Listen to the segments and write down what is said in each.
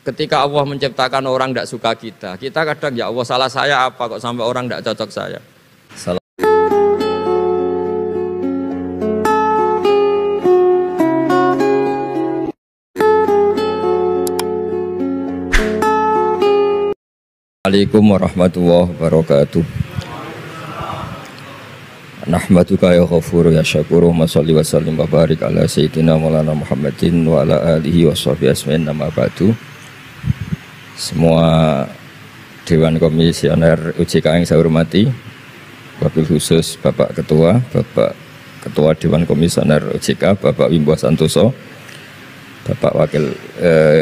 ketika Allah menciptakan orang tidak suka kita kadang ya Allah salah saya apa kok sampai orang tidak cocok saya. Salah. Assalamualaikum warahmatullahi wabarakatuh. Nahmaduka ya ghafur ya syakuru wa sholli wa sallim wa barik ala sayyidina maulana Muhammadin wa ala alihi wa sahbihi asmin nama ba'du. Semua Dewan Komisioner OJK yang saya hormati, wabil khusus Bapak Ketua Dewan Komisioner OJK Bapak Wimbo Santoso, Bapak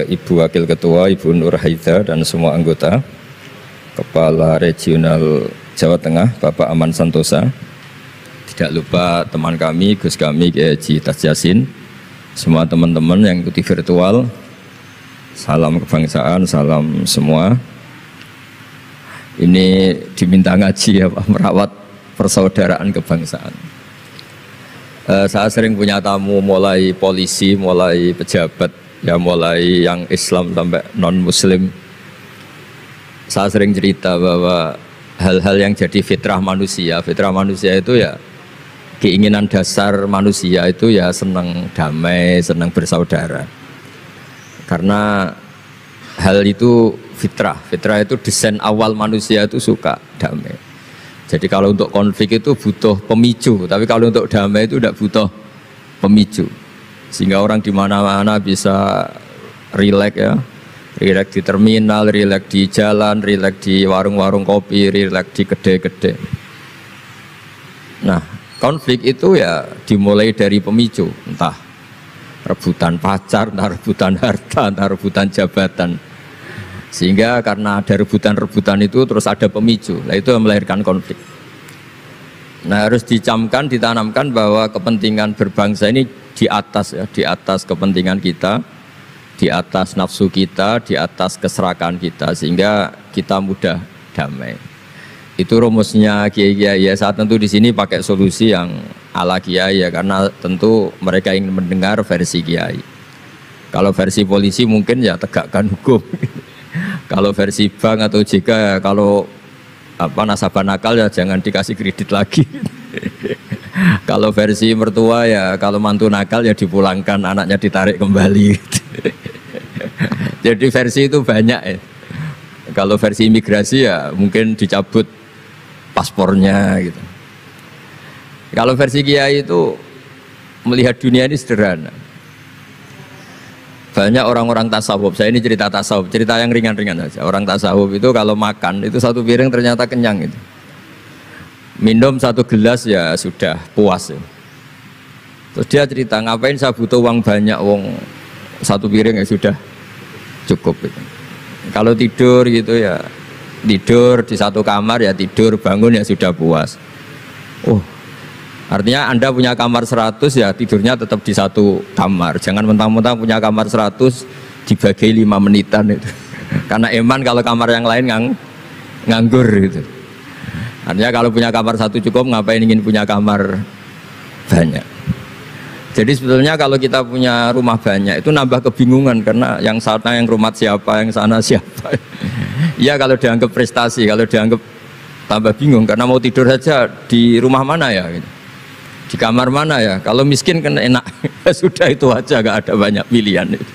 Ibu Wakil Ketua Ibu Nur Haida dan semua anggota, Kepala Regional Jawa Tengah Bapak Aman Santosa, tidak lupa teman kami Gus kami Kiai Haji Tas Yasin, semua teman-teman yang ikuti virtual, salam kebangsaan, salam semua. Ini diminta ngaji ya Pak, merawat persaudaraan kebangsaan. Saya sering punya tamu mulai polisi, mulai pejabat, ya mulai yang Islam sampai non-Muslim. Saya sering cerita bahwa hal-hal yang jadi fitrah manusia itu ya keinginan dasar manusia itu ya senang damai, senang bersaudara. Karena hal itu fitrah itu desain awal manusia itu suka damai. Jadi kalau untuk konflik itu butuh pemicu, tapi kalau untuk damai itu tidak butuh pemicu. Sehingga orang di mana-mana bisa rileks ya. Rileks di terminal, rileks di jalan, rileks di warung-warung kopi, rileks di kedai-kedai. Nah, konflik itu ya dimulai dari pemicu, entah rebutan pacar, entah rebutan harta, entah rebutan jabatan. Sehingga karena ada rebutan-rebutan itu terus ada pemicu, nah itu yang melahirkan konflik. Nah harus dicamkan, ditanamkan bahwa kepentingan berbangsa ini di atas kepentingan kita, di atas nafsu kita, di atas keserakahan kita, sehingga kita mudah damai. Itu rumusnya kiai-kiai ya. Saat tentu di sini pakai solusi yang ala kiai ya, karena tentu mereka ingin mendengar versi kiai. Kalau versi polisi mungkin ya tegakkan hukum. Kalau versi bank atau JK ya, kalau nasabah nakal ya jangan dikasih kredit lagi. Kalau versi mertua ya, kalau mantu nakal ya dipulangkan, anaknya ditarik kembali. Jadi versi itu banyak ya. Kalau versi imigrasi ya mungkin dicabut paspornya gitu. Kalau versi kiai itu melihat dunia ini sederhana. Banyak orang-orang tasawuf, saya ini cerita tasawuf, cerita yang ringan-ringan saja. Orang tasawuf itu kalau makan itu satu piring ternyata kenyang gitu. Minum satu gelas ya sudah puas ya. Terus dia cerita, ngapain saya butuh uang banyak, satu piring ya sudah cukup gitu. Kalau tidur gitu ya tidur di satu kamar ya tidur, bangun ya sudah puas. Artinya Anda punya kamar 100 ya tidurnya tetap di satu kamar. Jangan mentang-mentang punya kamar 100 dibagi 5 menitan itu. Karena eman kalau kamar yang lain nganggur gitu. Artinya kalau punya kamar 1 cukup, ngapain ingin punya kamar banyak. Jadi sebetulnya kalau kita punya rumah banyak itu nambah kebingungan, karena yang sana yang rumah siapa, yang sana siapa. Ya kalau dianggap prestasi, kalau dianggap tambah bingung karena mau tidur saja di rumah mana ya gitu. Di kamar mana ya? Kalau miskin kan enak. Sudah itu aja, gak ada banyak pilihan itu.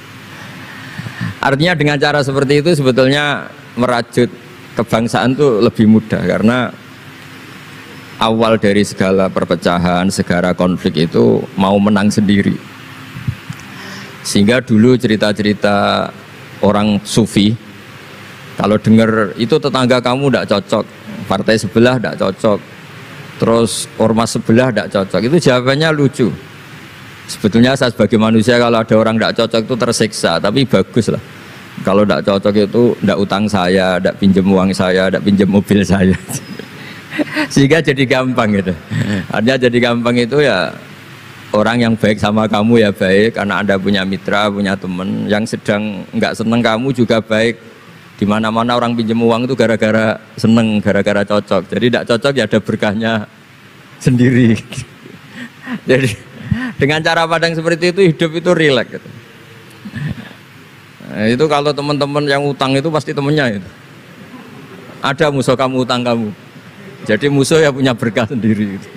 Artinya dengan cara seperti itu sebetulnya merajut kebangsaan itu lebih mudah, karena awal dari segala perpecahan, segala konflik itu mau menang sendiri. Sehingga dulu cerita-cerita orang sufi, kalau dengar itu tetangga kamu tidak cocok, partai sebelah tidak cocok, terus ormas sebelah tidak cocok, itu jawabannya lucu. Sebetulnya saya sebagai manusia kalau ada orang tidak cocok itu tersiksa, tapi bagus lah. Kalau tidak cocok itu tidak utang saya, tidak pinjam uang saya, tidak pinjam mobil saya. Sehingga jadi gampang gitu. Artinya jadi gampang itu ya orang yang baik sama kamu ya baik, karena Anda punya mitra, punya teman. Yang sedang nggak seneng kamu juga baik. Di mana-mana orang pinjam uang itu gara-gara seneng, gara-gara cocok. Jadi tidak cocok ya ada berkahnya sendiri. Jadi dengan cara pandang seperti itu hidup itu rileks gitu. Nah, itu kalau teman-teman yang utang itu pasti temennya itu. Ada musuh kamu utang kamu. Jadi musuh ya punya berkah sendiri. Gitu.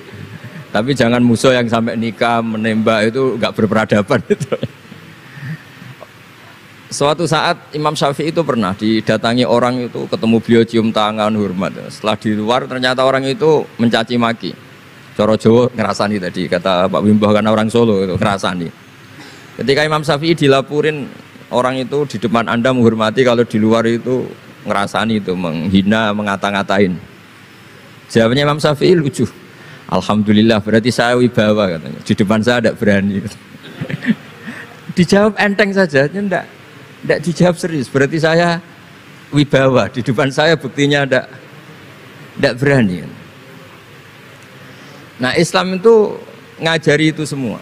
Tapi jangan musuh yang sampai nikah menembak itu nggak berperadaban itu. Suatu saat Imam Syafi'i itu pernah didatangi orang itu, ketemu beliau cium tangan hormat. Setelah di luar ternyata orang itu mencaci maki. Coro Jawa ngerasani tadi kata Pak Wimbo karena orang Solo itu ngerasani. Ketika Imam Syafi'i dilaporin orang itu di depan Anda menghormati, kalau di luar itu ngerasani itu menghina, mengata-ngatain. Jawabnya Imam Syafi'i lucu. Alhamdulillah berarti saya wibawa katanya. Di depan saya tidak berani. Dijawab enteng saja, tidak dijawab serius. Berarti saya wibawa. Di depan saya buktinya tidak berani. Nah Islam itu ngajari itu semua.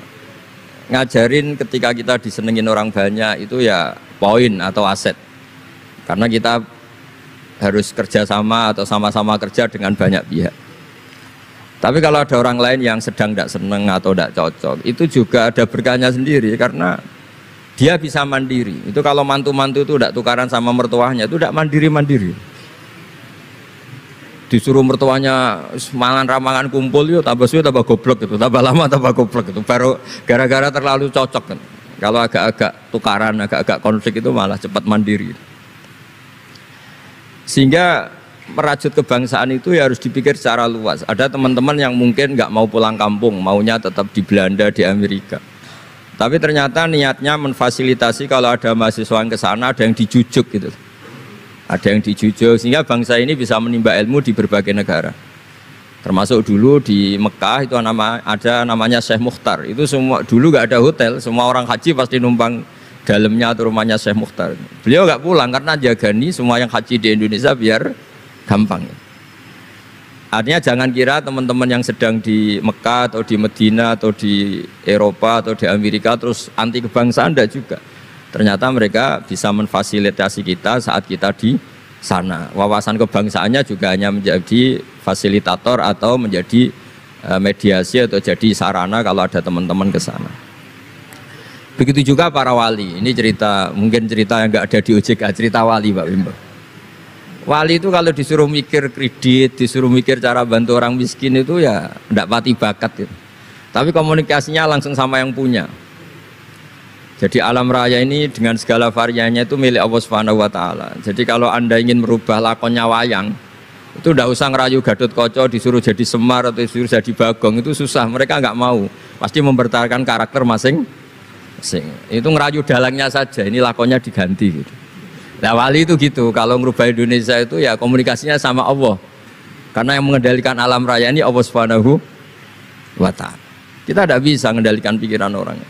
Ngajarin ketika kita disenengin orang banyak itu ya poin atau aset. Karena kita harus kerjasama atau sama-sama kerja dengan banyak pihak. Tapi kalau ada orang lain yang sedang tidak seneng atau tidak cocok, itu juga ada berkahnya sendiri karena dia bisa mandiri. Itu kalau mantu-mantu itu tidak tukaran sama mertuanya, itu tidak mandiri-mandiri. Disuruh mertuanya mangan ramangan kumpul yuk tambah suwe tambah goblok gitu, tambah lama tambah goblok gitu. Baru gara-gara terlalu cocok kan. Kalau agak-agak tukaran, agak-agak konflik itu malah cepat mandiri. Sehingga merajut kebangsaan itu ya harus dipikir secara luas. Ada teman-teman yang mungkin nggak mau pulang kampung, maunya tetap di Belanda, di Amerika. Tapi ternyata niatnya memfasilitasi kalau ada mahasiswa yang ke sana, ada yang dijujuk gitu. Ada yang dijujuk sehingga bangsa ini bisa menimba ilmu di berbagai negara. Termasuk dulu di Mekah itu ada namanya Syekh Mukhtar. Itu semua dulu nggak ada hotel, semua orang haji pasti numpang dalamnya atau rumahnya Syekh Mukhtar. Beliau nggak pulang karena jagani semua yang haji di Indonesia biar gampang. Artinya jangan kira teman-teman yang sedang di Mekah atau di Medina atau di Eropa atau di Amerika terus anti kebangsaan, enggak juga. Ternyata mereka bisa memfasilitasi kita saat kita di sana. Wawasan kebangsaannya juga hanya menjadi fasilitator atau menjadi mediasi atau jadi sarana kalau ada teman-teman ke sana. Begitu juga para wali. Ini cerita, mungkin cerita yang enggak ada di OJK, cerita wali Pak Wimbo. Wali itu kalau disuruh mikir kredit, disuruh mikir cara bantu orang miskin itu ya enggak pati bakat gitu. Tapi komunikasinya langsung sama yang punya. Jadi alam raya ini dengan segala variannya itu milik Allah Subhanahu wa taala. Jadi kalau Anda ingin merubah lakonnya wayang, itu enggak usah ngerayu Gatot Kaca disuruh jadi Semar atau disuruh jadi Bagong, itu susah, mereka enggak mau. Pasti mempertahankan karakter masing-masing. Itu ngerayu dalangnya saja, ini lakonnya diganti gitu. Nah wali itu gitu, kalau merubah Indonesia itu ya komunikasinya sama Allah. Karena yang mengendalikan alam raya ini Allah Subhanahu wa ta'ala. Kita tidak bisa mengendalikan pikiran orangnya.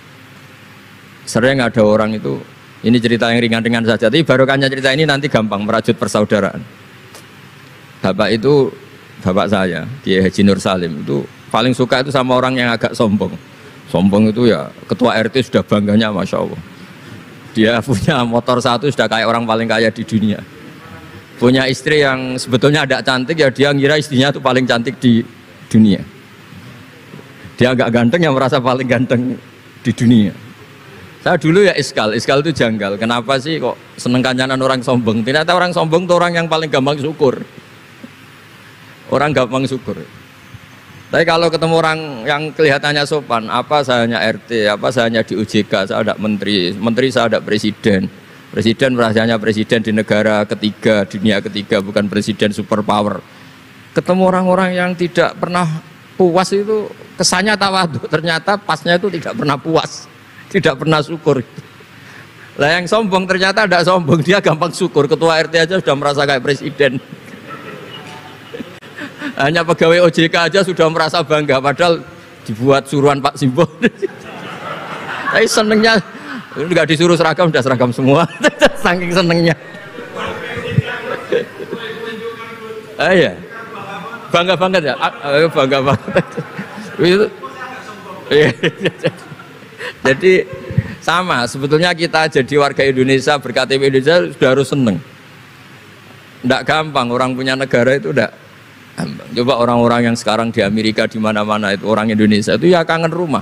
Sering ada orang itu, ini cerita yang ringan-ringan saja, tapi barokahnya cerita ini nanti gampang merajut persaudaraan. Bapak itu, bapak saya, Kiai Haji Nur Salim, itu paling suka itu sama orang yang agak sombong. Sombong itu ya, ketua RT sudah bangganya Masya Allah. Dia punya motor satu sudah kayak orang paling kaya di dunia. Punya istri yang sebetulnya ada cantik ya dia ngira istrinya itu paling cantik di dunia. Dia agak ganteng yang merasa paling ganteng di dunia. Saya dulu ya iskal itu janggal. Kenapa sih kok seneng kancanan orang sombong? Ternyata orang sombong itu orang yang paling gampang syukur. Orang gampang syukur. Tapi kalau ketemu orang yang kelihatannya sopan, apa saya hanya RT, apa saya hanya di OJK, saya ada menteri, menteri saya ada presiden. Presiden merasanya presiden di negara ketiga, dunia ketiga, bukan presiden superpower. Ketemu orang-orang yang tidak pernah puas itu kesannya tawadhu, ternyata pasnya itu tidak pernah puas, tidak pernah syukur. Lah yang sombong ternyata tidak sombong, dia gampang syukur. Ketua RT aja sudah merasa kayak presiden. Hanya pegawai OJK aja sudah merasa bangga, padahal dibuat suruhan Pak Simbo. Tapi senengnya nggak disuruh seragam, udah seragam semua. Saking senengnya. Iya, bangga banget ya, bangga banget. Jadi sama, sebetulnya kita jadi warga Indonesia berKTP Indonesia sudah harus seneng. Nggak gampang orang punya negara itu udah. Coba orang-orang yang sekarang di Amerika di mana-mana itu orang Indonesia itu ya kangen rumah.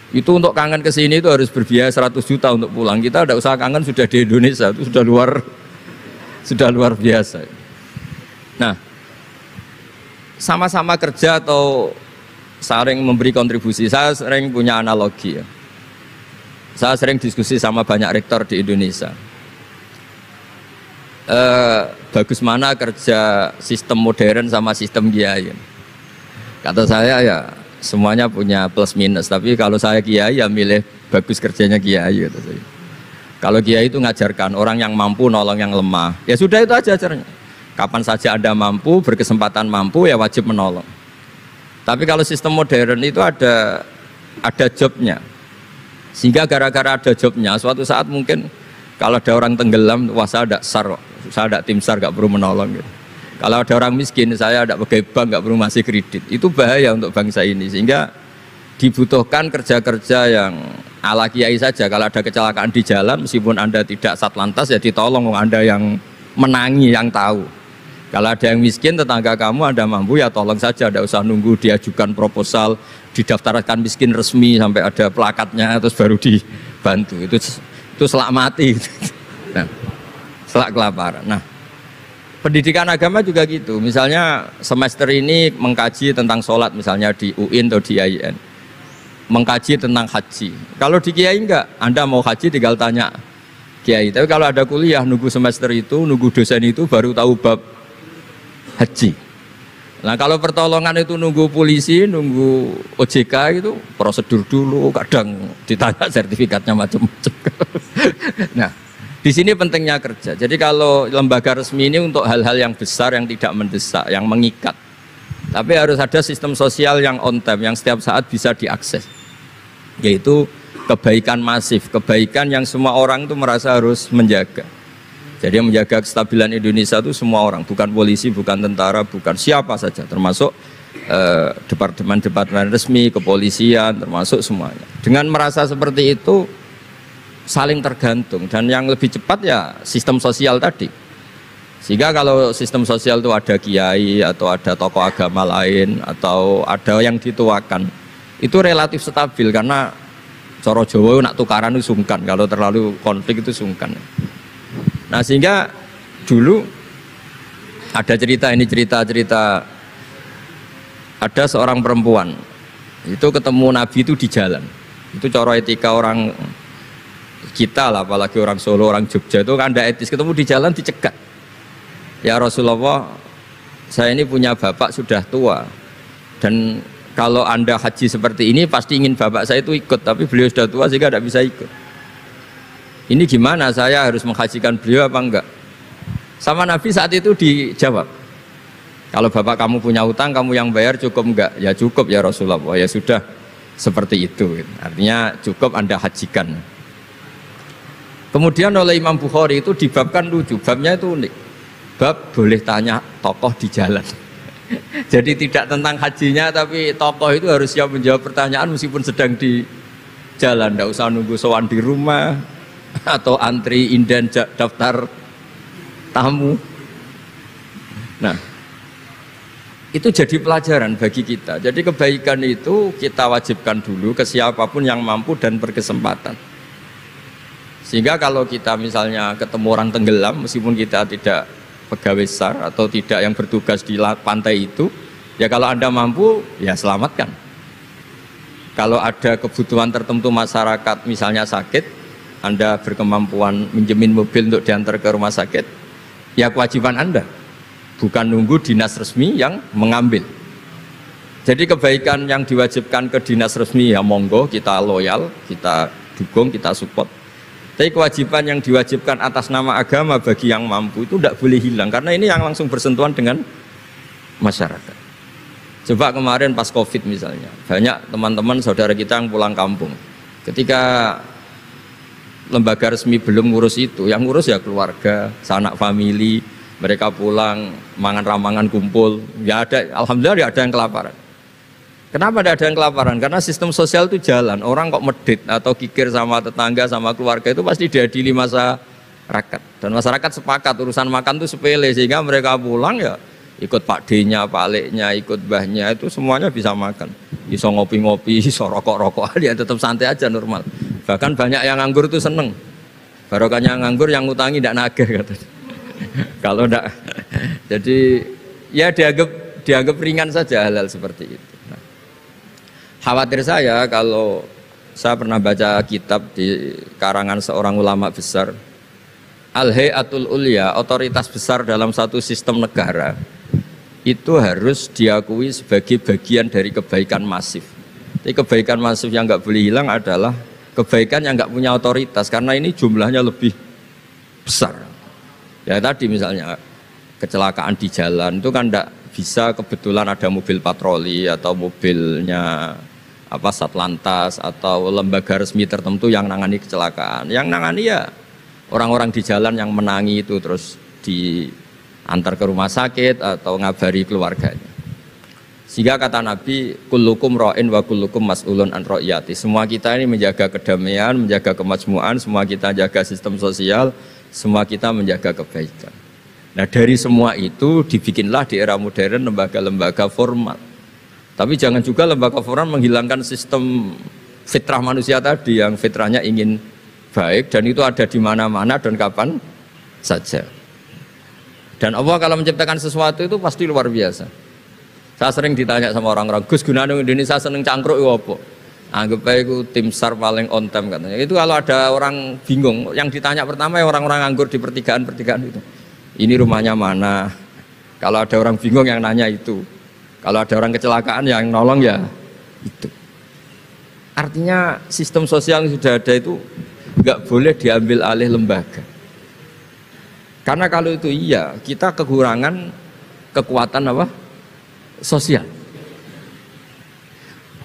Itu untuk kangen ke sini itu harus berbiaya 100 juta untuk pulang. Kita tidak usah kangen, sudah di Indonesia, itu sudah luar biasa. Nah, sama-sama kerja atau saling memberi kontribusi. Saya sering punya analogi ya. Saya sering diskusi sama banyak rektor di Indonesia. Bagus mana kerja sistem modern sama sistem kiai? Kata saya ya semuanya punya plus minus. Tapi kalau saya kiai ya milih bagus kerjanya kiai. Kata saya. Kalau kiai itu ngajarkan orang yang mampu nolong yang lemah. Ya sudah itu aja ajarnya. Kapan saja Anda mampu, berkesempatan mampu ya wajib menolong. Tapi kalau sistem modern itu ada jobnya. Sehingga gara-gara ada jobnya, suatu saat mungkin kalau ada orang tenggelam, wah saya ada SAR, saya ada tim SAR, gak perlu menolong gitu. Kalau ada orang miskin, saya ada pegawai bank, gak perlu ngasih kredit. Itu bahaya untuk bangsa ini, sehingga dibutuhkan kerja-kerja yang ala kiai saja. Kalau ada kecelakaan di jalan, meskipun Anda tidak satlantas, ya ditolong Anda yang menangi, yang tahu. Kalau ada yang miskin, tetangga kamu Anda mampu, ya tolong saja, tidak usah nunggu diajukan proposal, didaftarkan miskin resmi sampai ada plakatnya, terus baru dibantu. Itu selak mati. Nah, selak kelaparan. Nah, pendidikan agama juga gitu. Misalnya semester ini mengkaji tentang sholat, misalnya di UIN atau di IAIN, mengkaji tentang haji. Kalau di kiai enggak, Anda mau haji tinggal tanya kiai. Tapi kalau ada kuliah, nunggu semester itu, nunggu dosen itu baru tahu bab haji. Nah kalau pertolongan itu nunggu polisi, nunggu OJK itu prosedur dulu, kadang ditanya sertifikatnya macam-macam. Nah, di sini pentingnya kerja. Jadi kalau lembaga resmi ini untuk hal-hal yang besar, yang tidak mendesak, yang mengikat. Tapi harus ada sistem sosial yang on time, yang setiap saat bisa diakses. Yaitu kebaikan masif, kebaikan yang semua orang itu merasa harus menjaga. Jadi yang menjaga kestabilan Indonesia itu semua orang, bukan polisi, bukan tentara, bukan siapa saja, termasuk departemen-departemen resmi, kepolisian, termasuk semuanya. Dengan merasa seperti itu, saling tergantung, dan yang lebih cepat ya sistem sosial tadi. Sehingga kalau sistem sosial itu ada kiai, atau ada tokoh agama lain, atau ada yang dituakan, itu relatif stabil, karena coro Jawa nak tukaran itu sungkan, kalau terlalu konflik itu sungkan. Nah sehingga dulu ada cerita, ini cerita ada seorang perempuan itu ketemu Nabi itu di jalan. Itu cara etika orang kita lah, apalagi orang Solo, orang Jogja itu kan ada etis, ketemu di jalan dicegat. Ya Rasulullah, saya ini punya bapak sudah tua, dan kalau Anda haji seperti ini pasti ingin bapak saya itu ikut, tapi beliau sudah tua sehingga tidak bisa ikut. Ini gimana, saya harus menghajikan beliau apa enggak? Sama Nabi saat itu dijawab, kalau bapak kamu punya utang, kamu yang bayar, cukup enggak? Ya cukup ya Rasulullah. Ya sudah, seperti itu. Artinya cukup Anda hajikan. Kemudian oleh Imam Bukhari itu dibabkan lucu, babnya itu unik. Bab boleh tanya tokoh di jalan. Jadi tidak tentang hajinya, tapi tokoh itu harus siap menjawab pertanyaan meskipun sedang di jalan. Tidak usah nunggu sowan di rumah atau antri inden daftar tamu. Nah, itu jadi pelajaran bagi kita. Jadi kebaikan itu kita wajibkan dulu ke siapapun yang mampu dan berkesempatan. Sehingga kalau kita misalnya ketemu orang tenggelam, meskipun kita tidak pegawai SAR atau tidak yang bertugas di pantai itu, ya kalau Anda mampu, ya selamatkan. Kalau ada kebutuhan tertentu masyarakat, misalnya sakit, Anda berkemampuan minjemin mobil untuk diantar ke rumah sakit, ya kewajiban Anda, bukan nunggu dinas resmi yang mengambil. Jadi kebaikan yang diwajibkan ke dinas resmi ya monggo, kita loyal, kita dukung, kita support. Tapi kewajiban yang diwajibkan atas nama agama bagi yang mampu itu tidak boleh hilang, karena ini yang langsung bersentuhan dengan masyarakat. Coba kemarin pas Covid misalnya, banyak teman-teman saudara kita yang pulang kampung. Ketika lembaga resmi belum ngurus itu, yang ngurus ya keluarga, sanak famili, mereka pulang, mangan ramangan kumpul, ya ada, alhamdulillah ada yang kelaparan. Kenapa tidak ada yang kelaparan? Karena sistem sosial itu jalan, orang kok medit atau kikir sama tetangga, sama keluarga itu pasti diadili masyarakat. Dan masyarakat sepakat urusan makan itu sepele, sehingga mereka pulang ya ikut Pak D-nya, Pak Leknya, ikut mbahnya, itu semuanya bisa makan. Bisa ngopi-ngopi, bisa rokok-rokok, dia tetap santai aja normal. Bahkan banyak yang nganggur itu seneng. Barokahnya nganggur yang ngutangi tidak nagih katanya. Kalau tidak, jadi ya dianggap ringan saja hal-hal seperti itu. Nah, khawatir saya kalau saya pernah baca kitab di karangan seorang ulama besar, Al-Hayatul Ulya, otoritas besar dalam satu sistem negara, itu harus diakui sebagai bagian dari kebaikan masif. Tapi kebaikan masif yang nggak boleh hilang adalah kebaikan yang nggak punya otoritas, karena ini jumlahnya lebih besar. Ya tadi misalnya kecelakaan di jalan itu kan tidak bisa kebetulan ada mobil patroli atau mobilnya Satlantas atau lembaga resmi tertentu yang nangani kecelakaan. Yang nangani ya orang-orang di jalan yang menangi itu terus diantar ke rumah sakit atau ngabari keluarganya. Sehingga kata Nabi, kullukum ra'in wa kullukum mas'ulun an ra'iyati. Semua kita ini menjaga kedamaian, menjaga kemakmuran, semua kita jaga sistem sosial, semua kita menjaga kebaikan. Nah dari semua itu dibikinlah di era modern lembaga-lembaga formal. Tapi jangan juga lembaga formal menghilangkan sistem fitrah manusia tadi, yang fitrahnya ingin baik dan itu ada di mana-mana dan kapan saja. Dan Allah kalau menciptakan sesuatu itu pasti luar biasa. Saya sering ditanya sama orang-orang, Gus gunane Indonesia seneng cangkruk itu apa? Anggap aja itu tim SAR paling on time katanya. Itu kalau ada orang bingung, yang ditanya pertama ya orang-orang nganggur di pertigaan itu. Ini rumahnya mana? Kalau ada orang bingung yang nanya itu. Kalau ada orang kecelakaan yang nolong ya itu. Artinya sistem sosial yang sudah ada itu nggak boleh diambil alih lembaga. Karena kalau itu iya, kita kekurangan kekuatan apa? Sosial.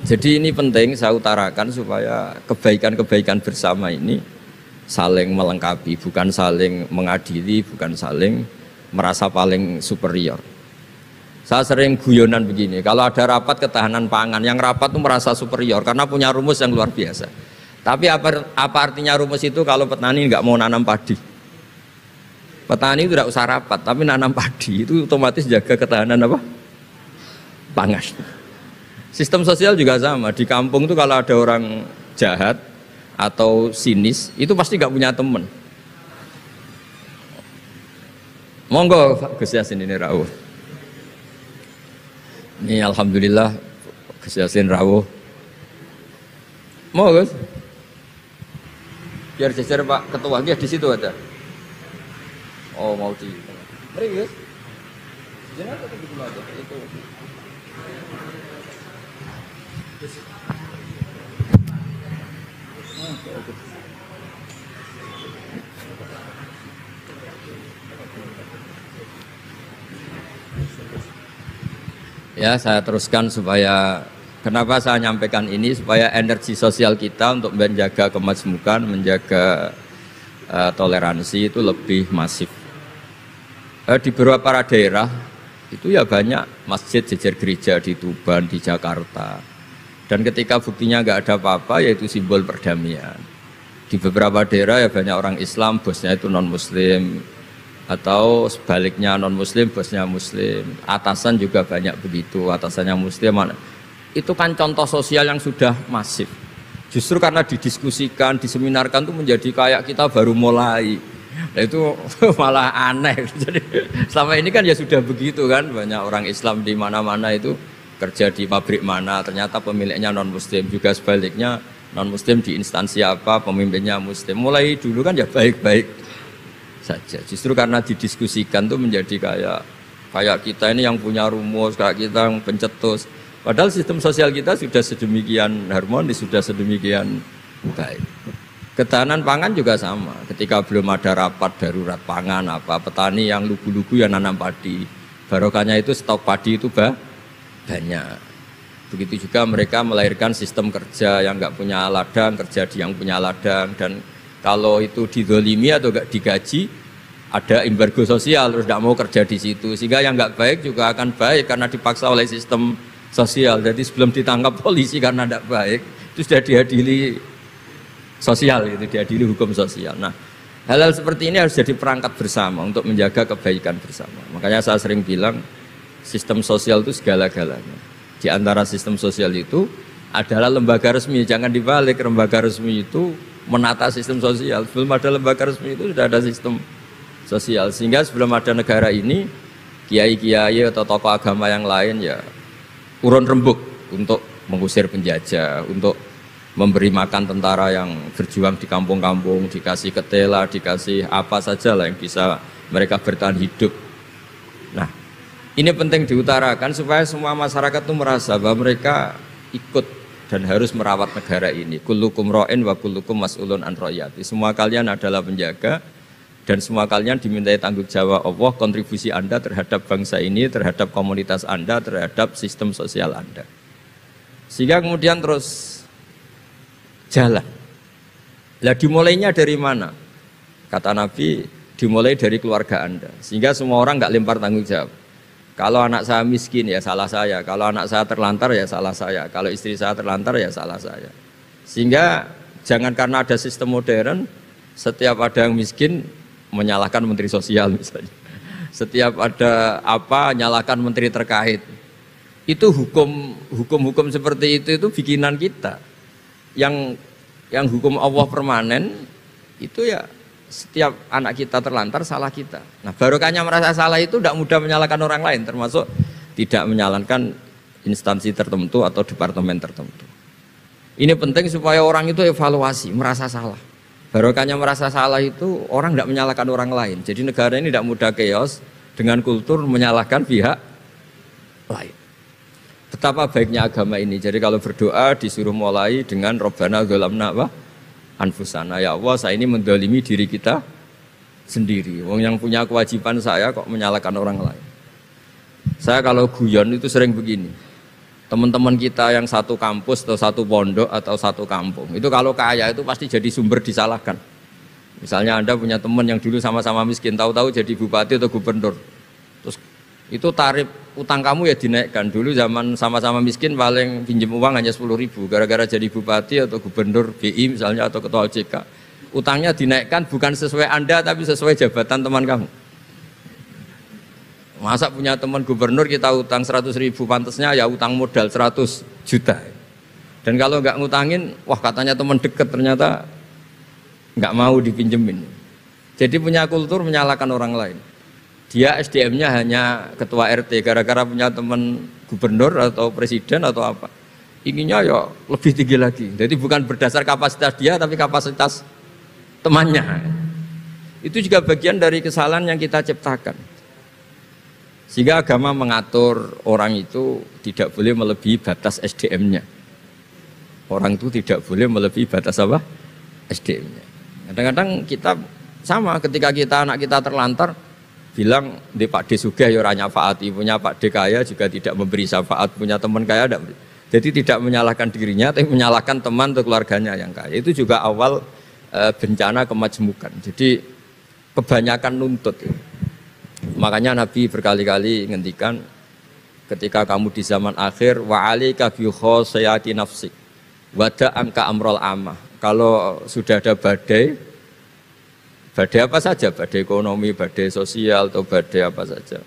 Jadi ini penting saya utarakan supaya kebaikan-kebaikan bersama ini saling melengkapi, bukan saling mengadili, bukan saling merasa paling superior. Saya sering guyonan begini, kalau ada rapat ketahanan pangan, yang rapat itu merasa superior karena punya rumus yang luar biasa. Tapi apa artinya rumus itu kalau petani nggak mau nanam padi? Petani itu tidak usah rapat, tapi nanam padi itu otomatis jaga ketahanan apa? Pangan. Sistem sosial juga sama. Di kampung itu kalau ada orang jahat atau sinis, itu pasti nggak punya teman. Monggo Gus Yasin ini rawuh. Ini alhamdulillah Gus Yasin rawuh. Mau Gus? Biar jejer Pak Ketua, dia di situ ada. Oh mau di. Mari Gus. Jangan tetap di aja. Itu. Ya saya teruskan supaya kenapa saya nyampaikan ini, supaya energi sosial kita untuk menjaga kemasmukan, menjaga toleransi itu lebih masif. Di beberapa daerah itu ya banyak masjid jejer gereja di Tuban, di Jakarta, dan ketika buktinya nggak ada apa-apa yaitu simbol perdamaian. Di beberapa daerah ya banyak orang Islam, bosnya itu non muslim, atau sebaliknya non muslim bosnya muslim. Atasan juga banyak begitu, atasannya muslim. Itu kan contoh sosial yang sudah masif. Justru karena didiskusikan, diseminarkan itu menjadi kayak kita baru mulai. Nah itu malah aneh. Jadi selama ini kan ya sudah begitu kan, banyak orang Islam di mana-mana itu kerja di pabrik mana, ternyata pemiliknya non muslim, juga sebaliknya non muslim di instansi apa, pemimpinnya muslim. Mulai dulu kan ya baik-baik saja. Justru karena didiskusikan tuh menjadi kayak kita ini yang punya rumus, kayak kita yang pencetus. Padahal sistem sosial kita sudah sedemikian harmonis, sudah sedemikian baik. Ketahanan pangan juga sama. Ketika belum ada rapat darurat pangan apa, petani yang lugu-lugu yang nanam padi, barokahnya itu stok padi itu banyak. Begitu juga mereka melahirkan sistem kerja yang nggak punya ladang, kerja di yang punya ladang, dan kalau itu didolimi atau nggak digaji, ada embargo sosial, terus tidak mau kerja di situ. Sehingga yang nggak baik juga akan baik karena dipaksa oleh sistem sosial. Jadi sebelum ditangkap polisi karena tidak baik, itu sudah diadili sosial, itu diadili hukum sosial. Nah, hal-hal seperti ini harus jadi perangkat bersama untuk menjaga kebaikan bersama. Makanya saya sering bilang, Sistem sosial itu segala-galanya. Di antara sistem sosial itu adalah lembaga resmi. Jangan dibalik, lembaga resmi itu menata sistem sosial. Sebelum ada lembaga resmi itu sudah ada sistem sosial. Sehingga sebelum ada negara ini, kiai-kiai atau tokoh agama yang lain ya urun rembuk untuk mengusir penjajah, untuk memberi makan tentara yang berjuang di kampung-kampung, dikasih ketela, dikasih apa saja lah yang bisa mereka bertahan hidup. Nah, ini penting diutarakan supaya semua masyarakat itu merasa bahwa mereka ikut dan harus merawat negara ini. Kullukum ra'in wa kullukum mas'ulun an ra'iyati. Semua kalian adalah penjaga dan semua kalian dimintai tanggung jawab Allah, kontribusi Anda terhadap bangsa ini, terhadap komunitas Anda, terhadap sistem sosial Anda. Sehingga kemudian terus jalan. Lah dimulainya dari mana? Kata Nabi, dimulai dari keluarga Anda. Sehingga semua orang nggak lempar tanggung jawab. Kalau anak saya miskin ya salah saya. Kalau anak saya terlantar ya salah saya. Kalau istri saya terlantar ya salah saya. Sehingga jangan karena ada sistem modern, setiap ada yang miskin menyalahkan menteri sosial misalnya. Setiap ada apa nyalahkan menteri terkait. Itu hukum seperti itu bikinan kita. Yang hukum Allah permanen itu ya setiap anak kita terlantar salah kita. Nah barokahnya merasa salah itu tidak mudah menyalahkan orang lain, termasuk tidak menyalahkan instansi tertentu atau departemen tertentu. Ini penting supaya orang itu evaluasi, merasa salah. Barokahnya merasa salah itu orang tidak menyalahkan orang lain. Jadi negara ini tidak mudah chaos dengan kultur menyalahkan pihak lain. Betapa baiknya agama ini. Jadi kalau berdoa disuruh mulai dengan Rabbana dzalamna anfusana. Ya Allah, saya ini mendolimi diri kita sendiri. Wong yang punya kewajiban saya kok menyalahkan orang lain. Saya kalau guyon itu sering begini. Teman-teman kita yang satu kampus atau satu pondok atau satu kampung, itu kalau kaya itu pasti jadi sumber disalahkan. Misalnya Anda punya teman yang dulu sama-sama miskin, tahu-tahu jadi bupati atau gubernur. Terus itu tarif utang kamu ya dinaikkan. Dulu zaman sama-sama miskin paling pinjam uang hanya 10.000, gara-gara jadi bupati atau gubernur BI misalnya atau ketua OJK, utangnya dinaikkan bukan sesuai Anda tapi sesuai jabatan teman kamu. Masa punya teman gubernur kita utang 100.000, pantasnya ya utang modal 100 juta. Dan kalau nggak ngutangin, wah katanya teman deket, ternyata nggak mau dipinjemin. Jadi punya kultur menyalahkan orang lain. Dia SDM-nya hanya ketua RT, gara-gara punya teman gubernur atau presiden atau apa. Inginnya ya lebih tinggi lagi. Jadi bukan berdasar kapasitas dia, tapi kapasitas temannya. Itu juga bagian dari kesalahan yang kita ciptakan. Sehingga agama mengatur orang itu tidak boleh melebihi batas SDM-nya. Orang itu tidak boleh melebihi batas apa? SDM-nya. Kadang-kadang kita sama, ketika anak kita terlantar, bilang di Pak D sugih ya ora nyafaati, punya Pak D kaya juga tidak memberi syafaat, punya teman kaya tidak. Jadi tidak menyalahkan dirinya, tapi menyalahkan teman atau keluarganya yang kaya. Itu juga awal bencana kemajmukan. Jadi kebanyakan nuntut. Makanya Nabi berkali-kali ngendikan ketika kamu di zaman akhir wa alika bi khosayati nafsik wada angka amrol amah. Kalau sudah ada badai apa saja, badai ekonomi, badai sosial atau badai apa saja,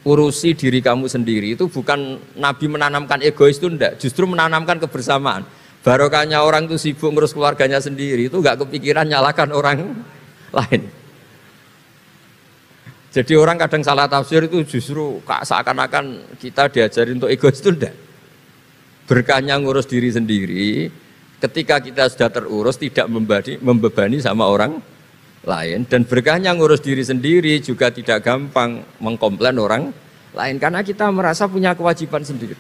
urusi diri kamu sendiri. Itu bukan Nabi menanamkan egois itu enggak, justru menanamkan kebersamaan. Barokahnya orang itu sibuk ngurus keluarganya sendiri, itu enggak kepikiran nyalakan orang lain. Jadi orang kadang salah tafsir itu justru seakan-akan kita diajarin untuk egois itu enggak. Berkahnya ngurus diri sendiri, ketika kita sudah terurus tidak membebani sama orang lain. Dan berkahnya ngurus diri sendiri juga tidak gampang mengkomplain orang lain, karena kita merasa punya kewajiban sendiri.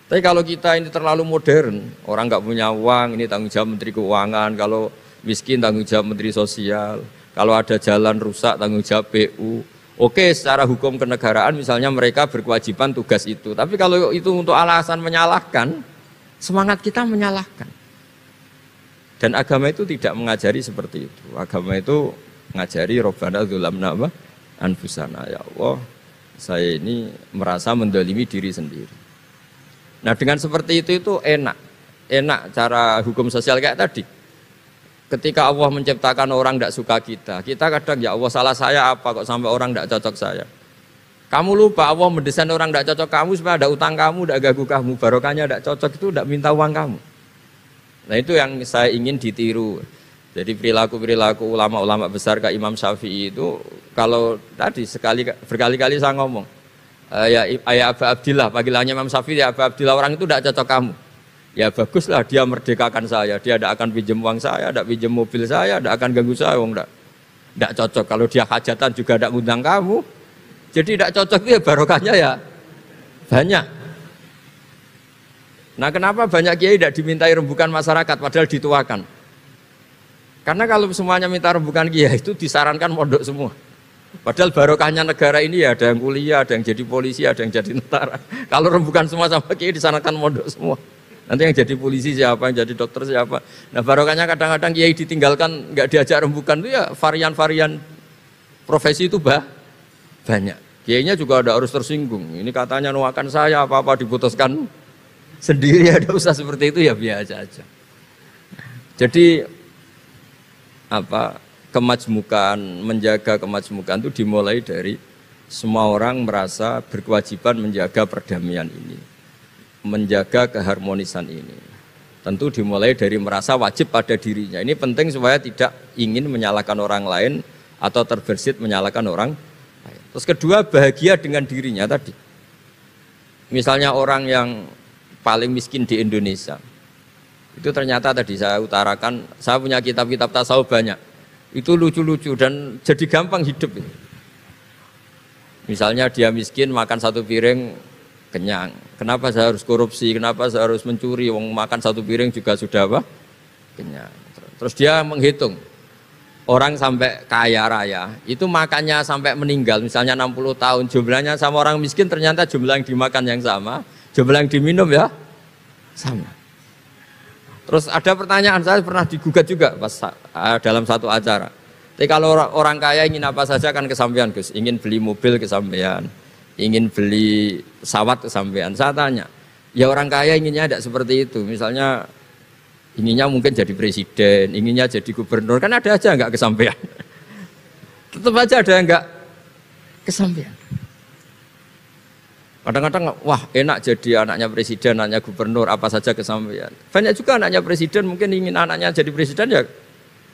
Tapi kalau kita ini terlalu modern, orang nggak punya uang, ini tanggung jawab Menteri Keuangan, kalau miskin tanggung jawab Menteri Sosial, kalau ada jalan rusak tanggung jawab PU. Oke, secara hukum kenegaraan misalnya mereka berkewajiban tugas itu. Tapi kalau itu untuk alasan menyalahkan, semangat kita menyalahkan. Dan agama itu tidak mengajari seperti itu. Agama itu mengajari Rabbana dzalamna anfusana. Ya Allah, saya ini merasa mendolimi diri sendiri. Nah dengan seperti itu enak. Enak cara hukum sosial kayak tadi. Ketika Allah menciptakan orang tidak suka kita kadang ya Allah salah saya apa kok sampai orang tidak cocok saya. Kamu lupa Allah mendesain orang tidak cocok kamu supaya ada utang kamu, tidak ganggu kamu. Barokahnya tidak cocok itu tidak minta uang kamu. Nah itu yang saya ingin ditiru. Jadi perilaku-perilaku ulama-ulama besar kayak Imam Syafi'i itu kalau tadi berkali-kali saya ngomong ya Abu Abdillah, panggilannya Imam Syafi'i ya Abu Abdillah, orang itu tidak cocok kamu. Ya baguslah dia merdekakan saya, dia tidak akan pinjam uang saya, tidak pinjam mobil saya, tidak akan ganggu saya, tidak cocok. Kalau dia hajatan juga tidak ngundang kamu, jadi tidak cocok itu ya barokahnya ya banyak. Nah kenapa banyak kiai tidak dimintai rembukan masyarakat padahal dituakan? Karena kalau semuanya minta rembukan kiai itu disarankan mondok semua. Padahal barokahnya negara ini ya ada yang kuliah, ada yang jadi polisi, ada yang jadi tentara. Kalau rembukan semua sama kiai disarankan mondok semua. Nanti yang jadi polisi siapa, yang jadi dokter siapa. Nah barokahnya kadang-kadang kiai ditinggalkan, nggak diajak rembukan itu ya varian-varian profesi itu banyak. Kiainya juga ada harus tersinggung. Ini katanya nuakan saya, apa-apa diputuskan sendiri, ada usah seperti itu ya biasa aja. Jadi kemajmukan, menjaga kemajmukan itu dimulai dari semua orang merasa berkewajiban menjaga perdamaian ini, menjaga keharmonisan ini. Tentu dimulai dari merasa wajib pada dirinya. Ini penting supaya tidak ingin menyalahkan orang lain atau terbersit menyalahkan orang lain. Terus kedua, bahagia dengan dirinya tadi. Misalnya orang yang paling miskin di Indonesia, itu ternyata tadi saya utarakan, saya punya kitab-kitab tasawuf banyak. Itu lucu-lucu dan jadi gampang hidup. Misalnya dia miskin makan satu piring kenyang. Kenapa saya harus korupsi? Kenapa saya harus mencuri? Wong makan satu piring juga sudah kenyang. Terus dia menghitung orang sampai kaya raya itu makannya sampai meninggal, misalnya 60 tahun, jumlahnya sama orang miskin ternyata jumlah yang dimakan yang sama, jumlah yang diminum ya sama. Terus ada pertanyaan, saya pernah digugat juga pas dalam satu acara. Tapi kalau orang kaya ingin apa saja kan kesampean Gus, ingin beli mobil kesampean, ingin beli pesawat kesampean. Saya tanya, ya orang kaya inginnya tidak seperti itu. Misalnya inginnya mungkin jadi presiden, inginnya jadi gubernur, kan ada aja nggak kesampean. Tetap aja ada yang nggak kesampean. Kadang-kadang, wah enak jadi anaknya presiden, anaknya gubernur, apa saja kesampaian. Banyak juga anaknya presiden mungkin ingin anaknya jadi presiden ya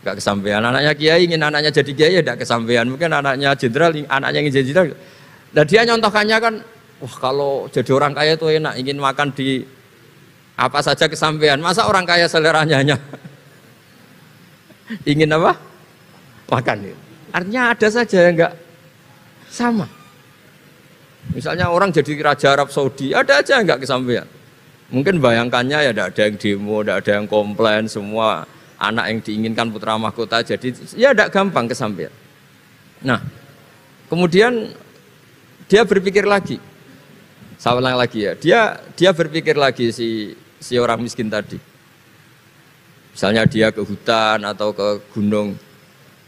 nggak kesampaian. Anaknya kiai ingin anaknya jadi kiai ya nggak kesampaian. Mungkin anaknya jenderal, anaknya ingin jadi jenderal. Dan dia nyontohkannya kan, wah kalau jadi orang kaya itu enak, ingin makan di apa saja kesampaian. Masa orang kaya seleranya hanya ingin apa? Makan. Artinya ada saja yang nggak sama. Misalnya orang jadi raja Arab Saudi, ada aja nggak kesampaian. Mungkin bayangkannya ya tidak ada yang demo, tidak ada yang komplain, semua anak yang diinginkan putra mahkota jadi ya tidak gampang kesampaian. Nah, kemudian dia berpikir lagi, saya ulang lagi ya, dia berpikir lagi si orang miskin tadi. Misalnya dia ke hutan atau ke gunung,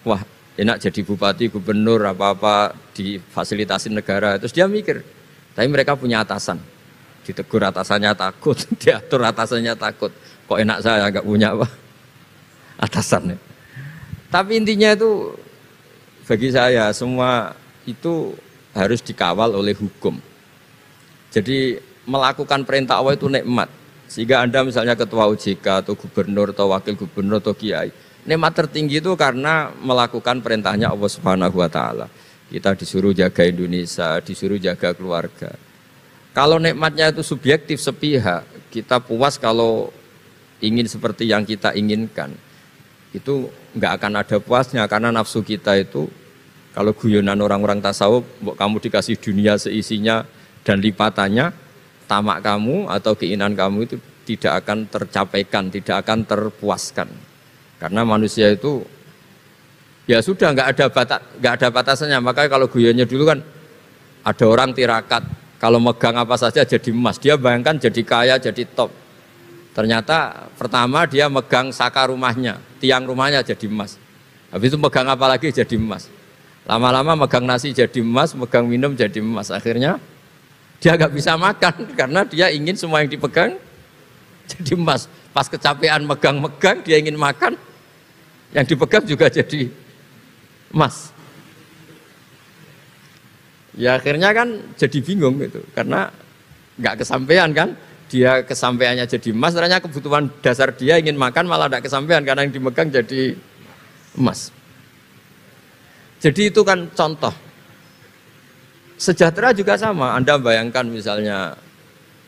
wah enak jadi bupati, gubernur, apa-apa difasilitasi negara. Terus dia mikir, tapi mereka punya atasan. Ditegur atasannya takut, diatur atasannya takut. Kok enak saya nggak punya apa? Atasan. Tapi intinya itu bagi saya semua itu harus dikawal oleh hukum. Jadi melakukan perintah Allah itu nikmat. Sehingga Anda misalnya ketua OJK atau gubernur atau wakil gubernur atau kiai, nikmat tertinggi itu karena melakukan perintahnya Allah Subhanahu wa taala. Kita disuruh jaga Indonesia, disuruh jaga keluarga. Kalau nikmatnya itu subjektif sepihak, kita puas kalau ingin seperti yang kita inginkan. Itu enggak akan ada puasnya karena nafsu kita itu kalau guyonan orang-orang tasawuf, kamu dikasih dunia seisinya dan lipatannya, tamak kamu atau keinginan kamu itu tidak akan tercapaikan, tidak akan terpuaskan. Karena manusia itu ya sudah nggak ada batasannya. Makanya kalau guyonnya dulu kan ada orang tirakat, kalau megang apa saja jadi emas. Dia bayangkan jadi kaya, jadi top. Ternyata pertama dia megang saka rumahnya, tiang rumahnya jadi emas. Habis itu megang apa lagi jadi emas. Lama-lama megang nasi jadi emas, megang minum jadi emas. Akhirnya dia nggak bisa makan karena dia ingin semua yang dipegang jadi emas. Pas kecapean megang-megang, dia ingin makan, yang dipegang juga jadi emas. Ya akhirnya kan jadi bingung gitu, karena nggak kesampaian kan. Dia kesampaiannya jadi emas, ternyata kebutuhan dasar dia ingin makan malah tidak kesampaian karena yang dimegang jadi emas. Jadi itu kan contoh. Sejahtera juga sama. Anda bayangkan misalnya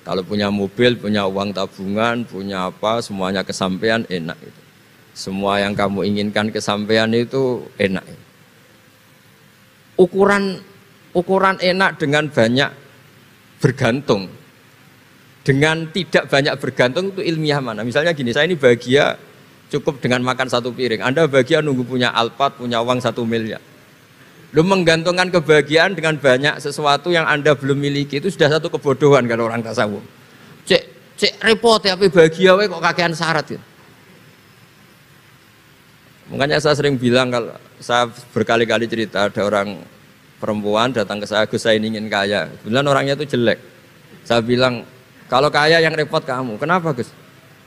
kalau punya mobil, punya uang tabungan, punya apa, semuanya kesampaian enak itu. Semua yang kamu inginkan kesampaian itu enak. Ukuran enak dengan banyak bergantung, dengan tidak banyak bergantung itu ilmiah mana? Misalnya gini, saya ini bahagia cukup dengan makan satu piring. Anda bahagia nunggu punya Alphard, punya uang 1 miliar. Lu menggantungkan kebahagiaan dengan banyak sesuatu yang Anda belum miliki itu sudah satu kebodohan kalau orang tasawuf. Cek repot ya, tapi bahagia kok kakean syarat ya. Makanya saya sering bilang, kalau saya berkali-kali cerita ada orang perempuan datang ke saya, Gus saya ingin kaya. Kebetulan orangnya itu jelek. Saya bilang, kalau kaya yang repot kamu. Kenapa Gus?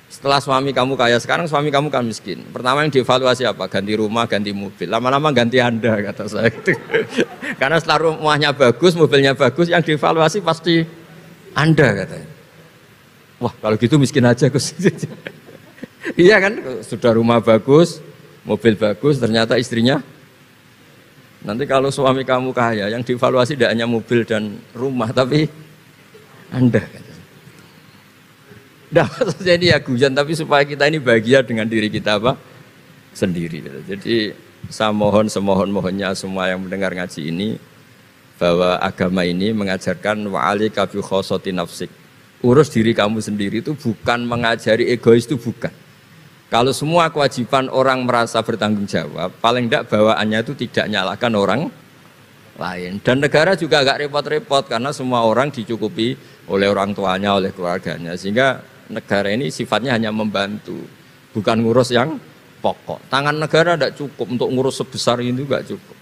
Setelah suami kamu kaya, sekarang suami kamu kan miskin. Pertama yang dievaluasi apa? Ganti rumah, ganti mobil. Lama-lama ganti Anda, kata saya. Karena setelah rumahnya bagus, mobilnya bagus, yang dievaluasi pasti Anda, katanya. Wah kalau gitu miskin aja Gus. Iya kan, sudah rumah bagus, mobil bagus, ternyata istrinya. Nanti kalau suami kamu kaya, yang dievaluasi tidak hanya mobil dan rumah, tapi Anda. Nah, maksudnya ini ya guyon, tapi supaya kita ini bahagia dengan diri kita apa? Sendiri. Jadi saya mohon semohon-mohonnya semua yang mendengar ngaji ini, bahwa agama ini mengajarkan wa'alika bi khossati nafsik. Urus diri kamu sendiri itu bukan mengajari egois, itu bukan. Kalau semua kewajiban orang merasa bertanggung jawab, paling tidak bawaannya itu tidak nyalahkan orang lain. Dan negara juga agak repot-repot karena semua orang dicukupi oleh orang tuanya, oleh keluarganya. Sehingga negara ini sifatnya hanya membantu, bukan ngurus yang pokok. Tangan negara tidak cukup untuk ngurus sebesar ini, juga cukup.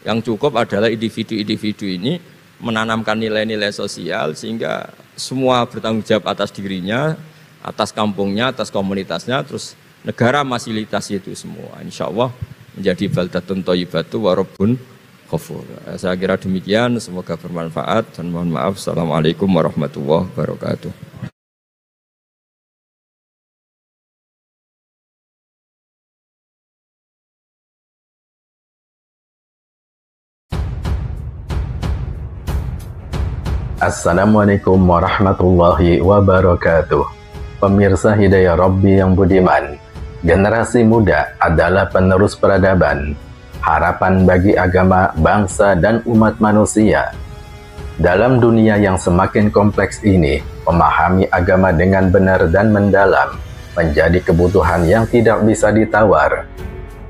Yang cukup adalah individu-individu ini menanamkan nilai-nilai sosial sehingga semua bertanggung jawab atas dirinya, atas kampungnya, atas komunitasnya, terus negara fasilitasi itu semua. Insya Allah menjadi baldatun thayyibatu wa rabbun ghafur. Saya kira demikian, semoga bermanfaat dan mohon maaf. Assalamualaikum warahmatullahi wabarakatuh. Assalamualaikum warahmatullahi wabarakatuh. Pemirsa Hidayah Rabbi yang budiman, generasi muda adalah penerus peradaban, harapan bagi agama, bangsa, dan umat manusia. Dalam dunia yang semakin kompleks ini, memahami agama dengan benar dan mendalam menjadi kebutuhan yang tidak bisa ditawar.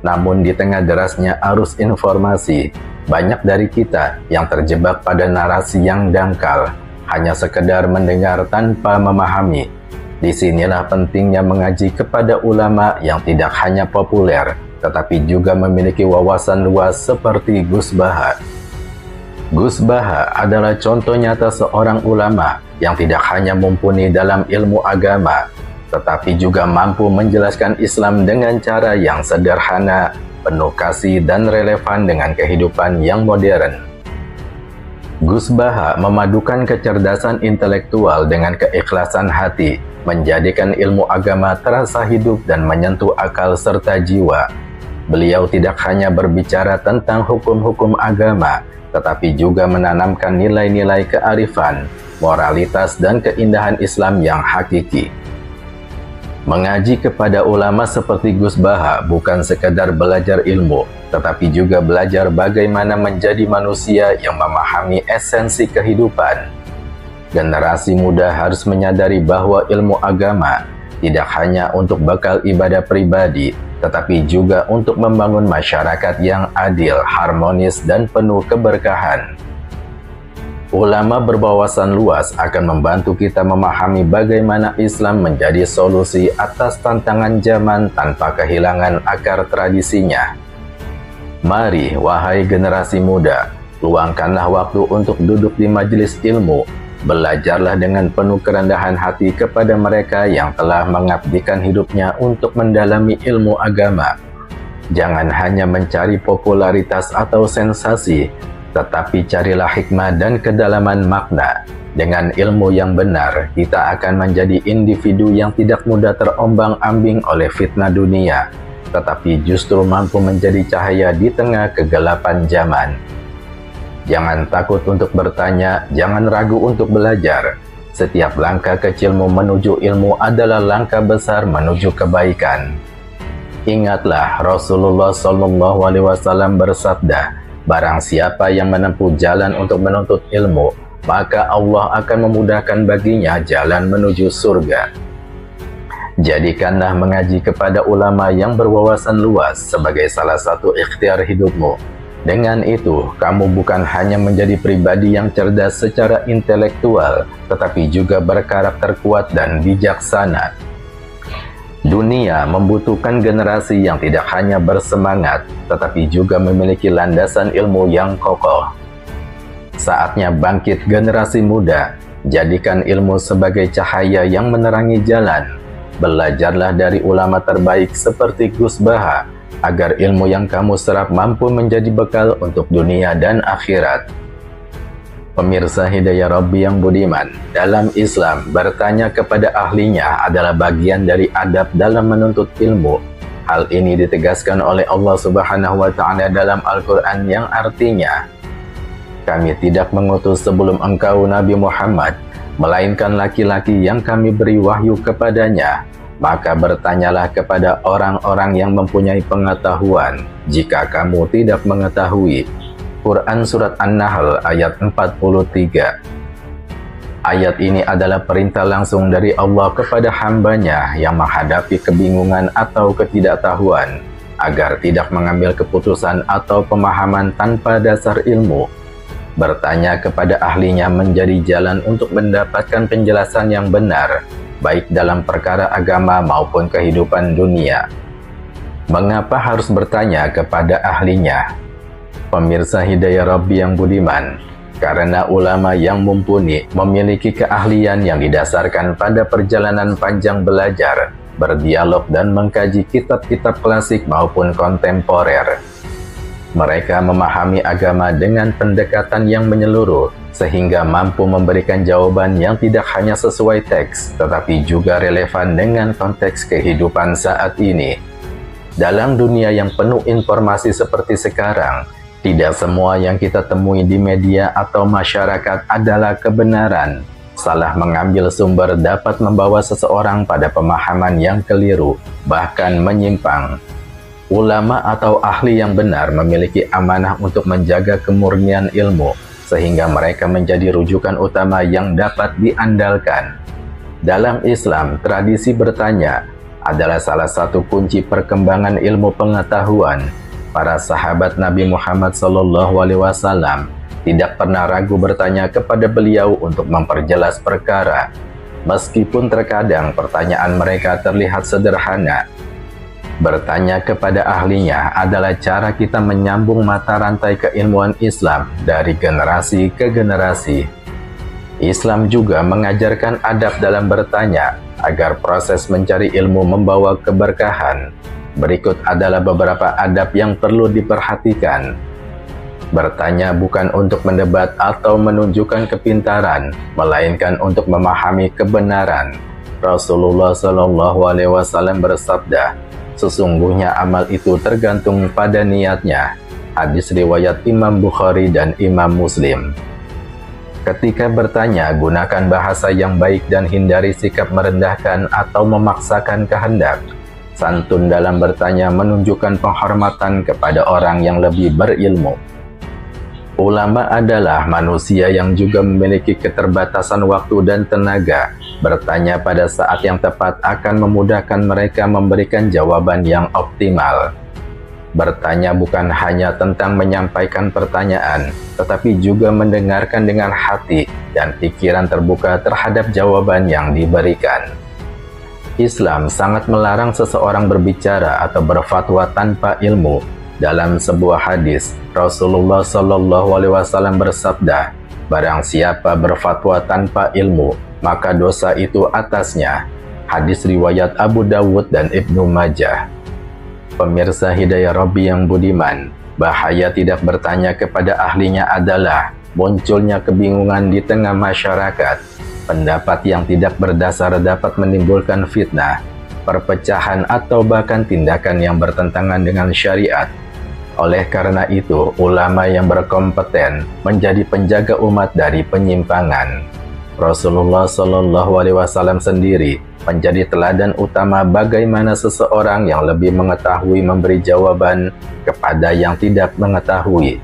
Namun di tengah derasnya arus informasi, banyak dari kita yang terjebak pada narasi yang dangkal, hanya sekedar mendengar tanpa memahami. Disinilah pentingnya mengaji kepada ulama yang tidak hanya populer, tetapi juga memiliki wawasan luas seperti Gus Baha. Gus Baha adalah contoh nyata seorang ulama yang tidak hanya mumpuni dalam ilmu agama, tetapi juga mampu menjelaskan Islam dengan cara yang sederhana, penuh kasih dan relevan dengan kehidupan yang modern. Gus Baha memadukan kecerdasan intelektual dengan keikhlasan hati, menjadikan ilmu agama terasa hidup dan menyentuh akal serta jiwa. Beliau tidak hanya berbicara tentang hukum-hukum agama, tetapi juga menanamkan nilai-nilai kearifan, moralitas, dan keindahan Islam yang hakiki. Mengaji kepada ulama seperti Gus Baha bukan sekadar belajar ilmu, tetapi juga belajar bagaimana menjadi manusia yang memahami esensi kehidupan. Generasi muda harus menyadari bahwa ilmu agama tidak hanya untuk bekal ibadah pribadi, tetapi juga untuk membangun masyarakat yang adil, harmonis, dan penuh keberkahan. Ulama berwawasan luas akan membantu kita memahami bagaimana Islam menjadi solusi atas tantangan zaman tanpa kehilangan akar tradisinya. Mari, wahai generasi muda, luangkanlah waktu untuk duduk di majelis ilmu. Belajarlah dengan penuh kerendahan hati kepada mereka yang telah mengabdikan hidupnya untuk mendalami ilmu agama. Jangan hanya mencari popularitas atau sensasi, Tetapi carilah hikmah dan kedalaman makna. Dengan ilmu yang benar, kita akan menjadi individu yang tidak mudah terombang-ambing oleh fitnah dunia, tetapi justru mampu menjadi cahaya di tengah kegelapan zaman. Jangan takut untuk bertanya, jangan ragu untuk belajar. Setiap langkah kecilmu menuju ilmu adalah langkah besar menuju kebaikan. Ingatlah, Rasulullah SAW bersabda, barang siapa yang menempuh jalan untuk menuntut ilmu, maka Allah akan memudahkan baginya jalan menuju surga. Jadikanlah mengaji kepada ulama yang berwawasan luas sebagai salah satu ikhtiar hidupmu. Dengan itu, kamu bukan hanya menjadi pribadi yang cerdas secara intelektual, tetapi juga berkarakter kuat dan bijaksana. Dunia membutuhkan generasi yang tidak hanya bersemangat, tetapi juga memiliki landasan ilmu yang kokoh. Saatnya bangkit generasi muda, jadikan ilmu sebagai cahaya yang menerangi jalan. Belajarlah dari ulama terbaik seperti Gus Baha, agar ilmu yang kamu serap mampu menjadi bekal untuk dunia dan akhirat. Pemirsa Hidayah Rabbi yang budiman, dalam Islam, bertanya kepada ahlinya adalah bagian dari adab dalam menuntut ilmu. Hal ini ditegaskan oleh Allah Subhanahu wa Ta'ala dalam Al-Quran yang artinya, kami tidak mengutus sebelum engkau Nabi Muhammad, melainkan laki-laki yang kami beri wahyu kepadanya. Maka bertanyalah kepada orang-orang yang mempunyai pengetahuan, jika kamu tidak mengetahui. Quran Surat An-Nahl ayat 43. Ayat ini adalah perintah langsung dari Allah kepada hambanya yang menghadapi kebingungan atau ketidaktahuan, agar tidak mengambil keputusan atau pemahaman tanpa dasar ilmu. Bertanya kepada ahlinya menjadi jalan untuk mendapatkan penjelasan yang benar, baik dalam perkara agama maupun kehidupan dunia. Mengapa harus bertanya kepada ahlinya? Pemirsa Hidayah Rabbi yang budiman, karena ulama yang mumpuni memiliki keahlian yang didasarkan pada perjalanan panjang belajar, berdialog dan mengkaji kitab-kitab klasik maupun kontemporer. Mereka memahami agama dengan pendekatan yang menyeluruh, sehingga mampu memberikan jawaban yang tidak hanya sesuai teks, tetapi juga relevan dengan konteks kehidupan saat ini. Dalam dunia yang penuh informasi seperti sekarang, tidak semua yang kita temui di media atau masyarakat adalah kebenaran. Salah mengambil sumber dapat membawa seseorang pada pemahaman yang keliru, bahkan menyimpang. Ulama atau ahli yang benar memiliki amanah untuk menjaga kemurnian ilmu, sehingga mereka menjadi rujukan utama yang dapat diandalkan. Dalam Islam, tradisi bertanya adalah salah satu kunci perkembangan ilmu pengetahuan. Para sahabat Nabi Muhammad SAW tidak pernah ragu bertanya kepada beliau untuk memperjelas perkara, meskipun terkadang pertanyaan mereka terlihat sederhana. Bertanya kepada ahlinya adalah cara kita menyambung mata rantai keilmuan Islam dari generasi ke generasi. Islam juga mengajarkan adab dalam bertanya agar proses mencari ilmu membawa keberkahan. Berikut adalah beberapa adab yang perlu diperhatikan. Bertanya bukan untuk mendebat atau menunjukkan kepintaran, melainkan untuk memahami kebenaran. Rasulullah SAW bersabda, sesungguhnya amal itu tergantung pada niatnya. Hadis riwayat Imam Bukhari dan Imam Muslim. Ketika bertanya, gunakan bahasa yang baik dan hindari sikap merendahkan atau memaksakan kehendak. Santun dalam bertanya menunjukkan penghormatan kepada orang yang lebih berilmu. Ulama adalah manusia yang juga memiliki keterbatasan waktu dan tenaga. Bertanya pada saat yang tepat akan memudahkan mereka memberikan jawaban yang optimal. Bertanya bukan hanya tentang menyampaikan pertanyaan, tetapi juga mendengarkan dengan hati dan pikiran terbuka terhadap jawaban yang diberikan. Islam sangat melarang seseorang berbicara atau berfatwa tanpa ilmu. Dalam sebuah hadis, Rasulullah SAW bersabda, barang siapa berfatwa tanpa ilmu, maka dosa itu atasnya. Hadis riwayat Abu Dawud dan Ibnu Majah. Pemirsa Hidayah Rabbi yang budiman, Bahaya tidak bertanya kepada ahlinya adalah munculnya kebingungan di tengah masyarakat. Pendapat yang tidak berdasar dapat menimbulkan fitnah, perpecahan atau bahkan tindakan yang bertentangan dengan syariat. Oleh karena itu, ulama yang berkompeten menjadi penjaga umat dari penyimpangan. Rasulullah Shallallahu Alaihi Wasallam sendiri menjadi teladan utama bagaimana seseorang yang lebih mengetahui memberi jawaban kepada yang tidak mengetahui.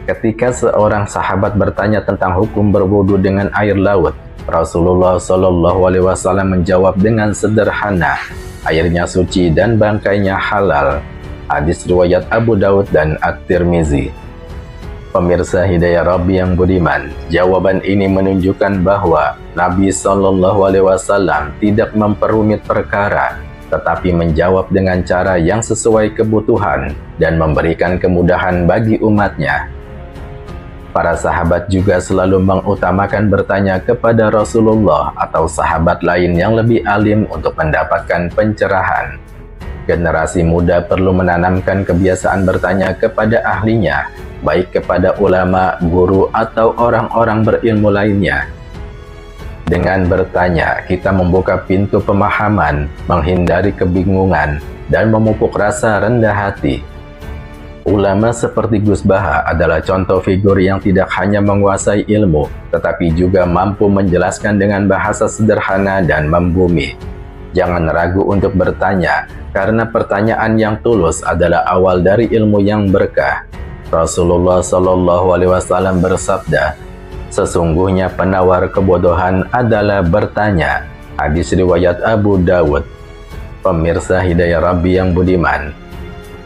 Ketika seorang sahabat bertanya tentang hukum berwudu dengan air laut, Rasulullah Shallallahu Alaihi Wasallam menjawab dengan sederhana, airnya suci dan bangkainya halal. Hadis riwayat Abu Daud dan At-Tirmizi. Pemirsa Hidayah Rabbi yang budiman, jawaban ini menunjukkan bahwa Nabi Shallallahu Alaihi Wasallam tidak memperumit perkara, tetapi menjawab dengan cara yang sesuai kebutuhan dan memberikan kemudahan bagi umatnya. Para sahabat juga selalu mengutamakan bertanya kepada Rasulullah atau sahabat lain yang lebih alim untuk mendapatkan pencerahan. Generasi muda perlu menanamkan kebiasaan bertanya kepada ahlinya, baik kepada ulama, guru, atau orang-orang berilmu lainnya. Dengan bertanya, kita membuka pintu pemahaman, menghindari kebingungan, dan memupuk rasa rendah hati. Ulama seperti Gus Baha adalah contoh figur yang tidak hanya menguasai ilmu, tetapi juga mampu menjelaskan dengan bahasa sederhana dan membumi. Jangan ragu untuk bertanya, karena pertanyaan yang tulus adalah awal dari ilmu yang berkah. Rasulullah Shallallahu Alaihi Wasallam bersabda, sesungguhnya penawar kebodohan adalah bertanya. Hadis riwayat Abu Dawud. Pemirsa Hidayah Rabbi yang budiman,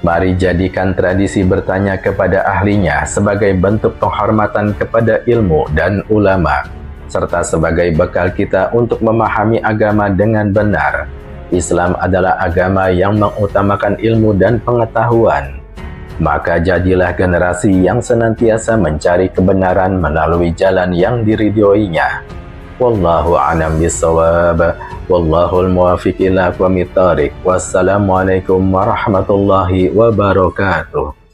mari jadikan tradisi bertanya kepada ahlinya sebagai bentuk penghormatan kepada ilmu dan ulama, serta sebagai bekal kita untuk memahami agama dengan benar. Islam adalah agama yang mengutamakan ilmu dan pengetahuan. Maka jadilah generasi yang senantiasa mencari kebenaran melalui jalan yang diridhoinya. Wallahu a'lam bishawab. Wallahul muwaffiq ila aqwamit thoriq. Wassalamualaikum warahmatullahi wabarakatuh.